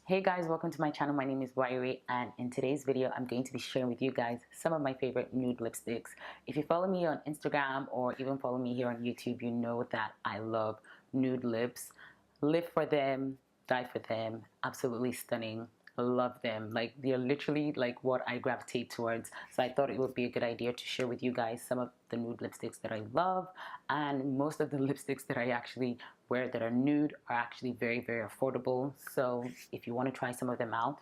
Hey guys, welcome to my channel. My name is Yray, and in today's video I'm going to be sharing with you guys some of my favorite nude lipsticks. If you follow me on Instagram or even follow me here on YouTube, you know that I love nude lips. Live for them, die for them. Absolutely stunning. Love them. Like, they're literally like what I gravitate towards. So I thought it would be a good idea to share with you guys some of the nude lipsticks that I love, and most of the lipsticks that I actually wear that are nude are actually very affordable. So if you want to try some of them out,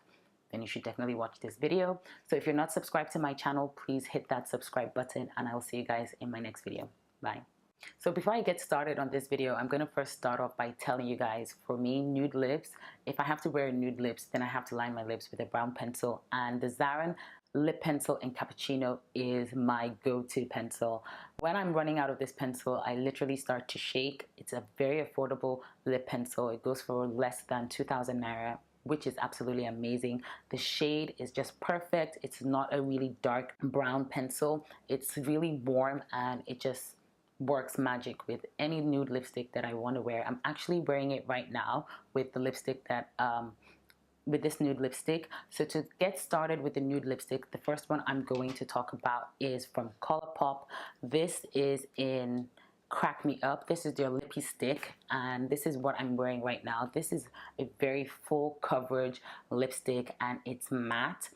then you should definitely watch this video. So if you're not subscribed to my channel, please hit that subscribe button, and I will see you guys in my next video. Bye. So before I get started on this video, I'm going to first start off by telling you guys, for me, nude lips, if I have to wear nude lips, then I have to line my lips with a brown pencil, and the Zarin lip pencil in cappuccino is my go-to pencil. When I'm running out of this pencil, I literally start to shake. It's a very affordable lip pencil. It goes for less than 2,000 naira, which is absolutely amazing. The shade is just perfect. It's not a really dark brown pencil. It's really warm, and it just works magic with any nude lipstick that I want to wear. I'm actually wearing it right now with the lipstick that with this nude lipstick. So to get started with the nude lipstick, the first one I'm going to talk about is from Colourpop. This is in Crack Me Up. This is their Lippie stick, and this is what I'm wearing right now. This is a very full coverage lipstick, and it's matte.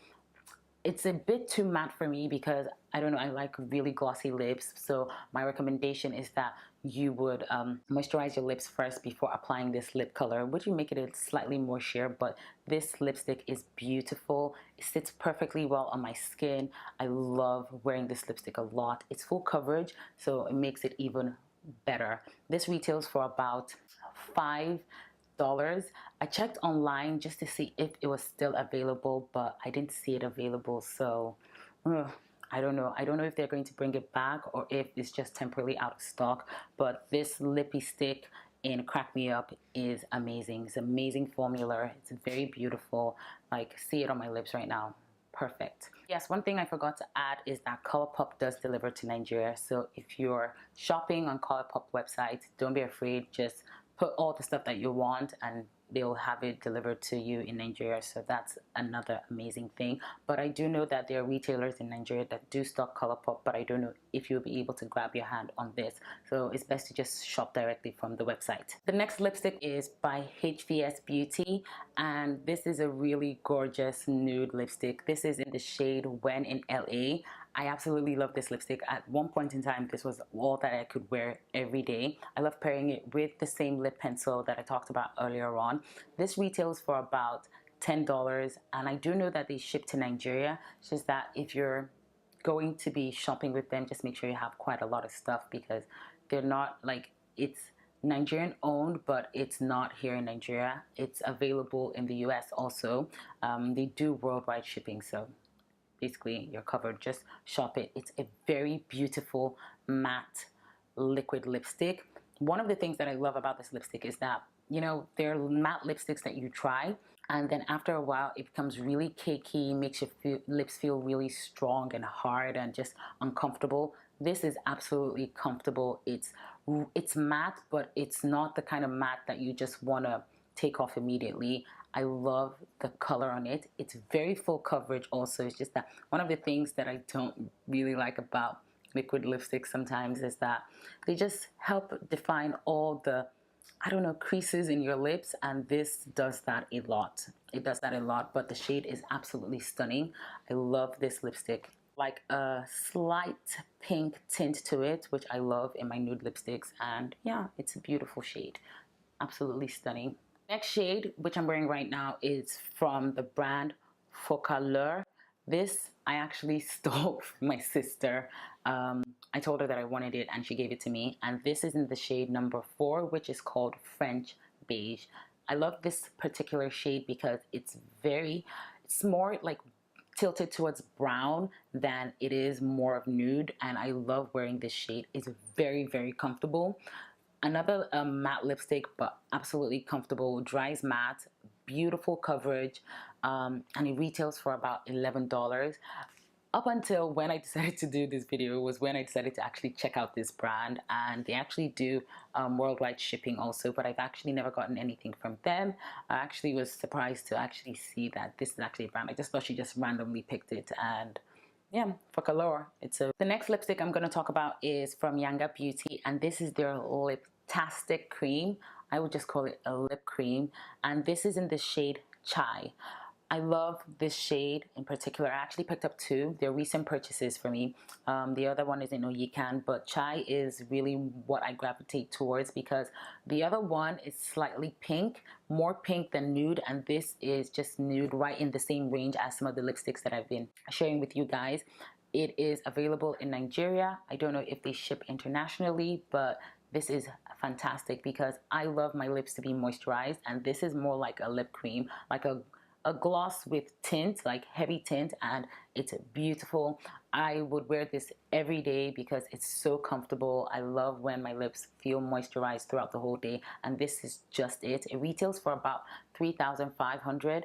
It's a bit too matte for me because I don't know, I like really glossy lips. So my recommendation is that you would moisturize your lips first before applying this lip color, which will make it a slightly more sheer. But this lipstick is beautiful. It sits perfectly well on my skin. I love wearing this lipstick a lot. It's full coverage, so it makes it even better. This retails for about $5. I checked online just to see if it was still available, but I didn't see it available. So I don't know if they're going to bring it back or if it's just temporarily out of stock. But this lippy stick in Crack Me Up is amazing. It's an amazing formula. It's very beautiful. Like, see it on my lips right now. Perfect. Yes, one thing I forgot to add is that Colourpop does deliver to Nigeria. So if you're shopping on Colourpop website, don't be afraid. Just put all the stuff that you want and they'll have it delivered to you in Nigeria. So that's another amazing thing. But I do know that there are retailers in Nigeria that do stock Colourpop, but I don't know if you'll be able to grab your hand on this. So it's best to just shop directly from the website. The next lipstick is by HVSBeauty, and this is a really gorgeous nude lipstick. This is in the shade Whenin L.A. I absolutely love this lipstick. At one point in time, this was all that I could wear every day. I love pairing it with the same lip pencil that I talked about earlier on. This retails for about $10, and I do know that they ship to Nigeria. It's just that if you're going to be shopping with them, just make sure you have quite a lot of stuff, because they're not like, it's Nigerian owned, but it's not here in Nigeria. It's available in the US also. They do worldwide shipping, so basically you're covered. Just shop it. It's a very beautiful matte liquid lipstick. One of the things that I love about this lipstick is that, you know, there are matte lipsticks that you try and then after a while it becomes really cakey, makes your lips feel really strong and hard and just uncomfortable. This is absolutely comfortable. It's matte, but it's not the kind of matte that you just want to take off immediately. I love the color on it. It's very full coverage also. It's just that one of the things that I don't really like about liquid lipsticks sometimes is that they just help define all the, I don't know, creases in your lips, and this does that a lot. It does that a lot, but the shade is absolutely stunning. I love this lipstick. Like a slight pink tint to it, which I love in my nude lipsticks, and yeah, it's a beautiful shade. Absolutely stunning. Next shade, which I'm wearing right now, is from the brand Focallure. This I actually stole from my sister. I told her that I wanted it and she gave it to me. And this is in the shade number 4, which is called French Beige. I love this particular shade because it's more like tilted towards brown than it is more of nude. And I love wearing this shade. It's very comfortable. Another matte lipstick, but absolutely comfortable. Dries matte, beautiful coverage, and it retails for about $11. up until when I decided to do this video was when I decided to actually check out this brand, and they actually do worldwide shipping also, but I've actually never gotten anything from them. I actually was surprised to actually see that this is actually a brand. I just thought she just randomly picked it, and yeah, Focallure. The next lipstick I'm going to talk about is from Yangabeauty, and this is their Liptastic cream. I would just call it a lip cream, and this is in the shade Chei. I love this shade in particular. I actually picked up two. They're recent purchases for me. The other one is in Oyikan, but Chei is really what I gravitate towards because the other one is slightly pink, more pink than nude, and this is just nude, right in the same range as some of the lipsticks that I've been sharing with you guys. It is available in Nigeria. I don't know if they ship internationally, but this is fantastic because I love my lips to be moisturized, and this is more like a lip cream, like a gloss with tint, like heavy tint, and it's beautiful. I would wear this every day because it's so comfortable. I love when my lips feel moisturized throughout the whole day, and this is just it. It retails for about 3,500.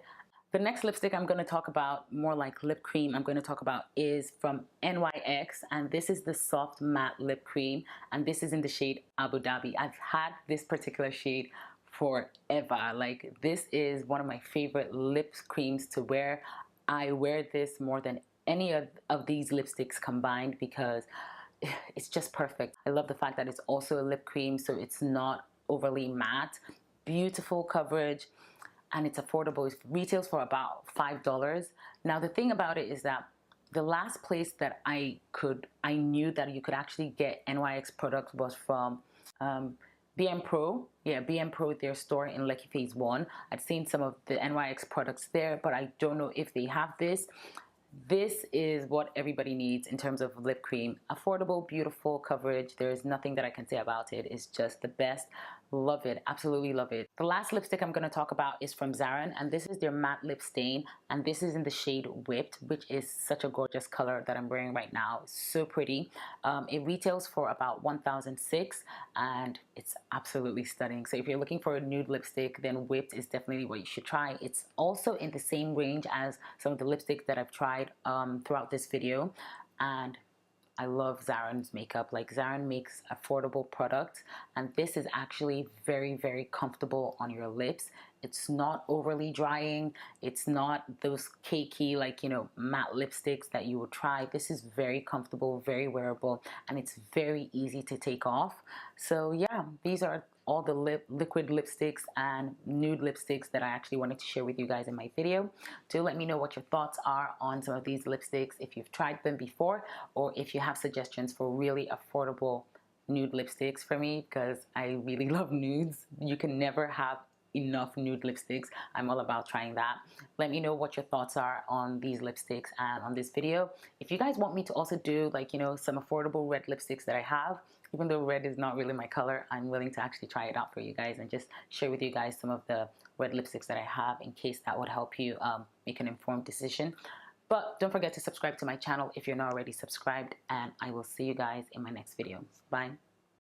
The next lipstick I'm going to talk about, more like lip cream, I'm going to talk about is from NYX, and this is the soft matte lip cream, and this is in the shade Abu Dhabi. I've had this particular shade forever. Like, this is one of my favorite lip creams to wear. I wear this more than any of these lipsticks combined because it's just perfect. I love the fact that it's also a lip cream, so it's not overly matte. Beautiful coverage, and it's affordable. It retails for about $5. Now the thing about it is that the last place that I knew that you could actually get NYX products was from BM Pro. Yeah, BM Pro, their store in Lekki Phase 1. I'd seen some of the NYX products there, but I don't know if they have this. This is what everybody needs in terms of lip cream. Affordable, beautiful coverage. There's nothing that I can say about it. It's just the best. Love it. Absolutely love it. The last lipstick I'm going to talk about is from Zarin, and this is their matte lip stain, and this is in the shade Whipp'd, which is such a gorgeous color that I'm wearing right now. So pretty. It retails for about 1,006, and it's absolutely stunning. So if you're looking for a nude lipstick, then Whipp'd is definitely what you should try. It's also in the same range as some of the lipsticks that I've tried throughout this video, and I love Zarin's makeup. Like, Zarin makes affordable products, and this is actually very, very comfortable on your lips. It's not overly drying. It's not those cakey, like, you know, matte lipsticks that you would try. This is very comfortable, very wearable, and it's very easy to take off. So yeah, these are all the liquid lipsticks and nude lipsticks that I actually wanted to share with you guys in my video. Do let me know what your thoughts are on some of these lipsticks, if you've tried them before, or if you have suggestions for really affordable nude lipsticks for me, because I really love nudes. You can never have enough nude lipsticks. I'm all about trying that. Let me know what your thoughts are on these lipsticks and on this video. If you guys want me to also do, like, you know, some affordable red lipsticks that I have, even though red is not really my color, I'm willing to actually try it out for you guys and just share with you guys some of the red lipsticks that I have, in case that would help you make an informed decision. But don't forget to subscribe to my channel if you're not already subscribed, and I will see you guys in my next video. Bye.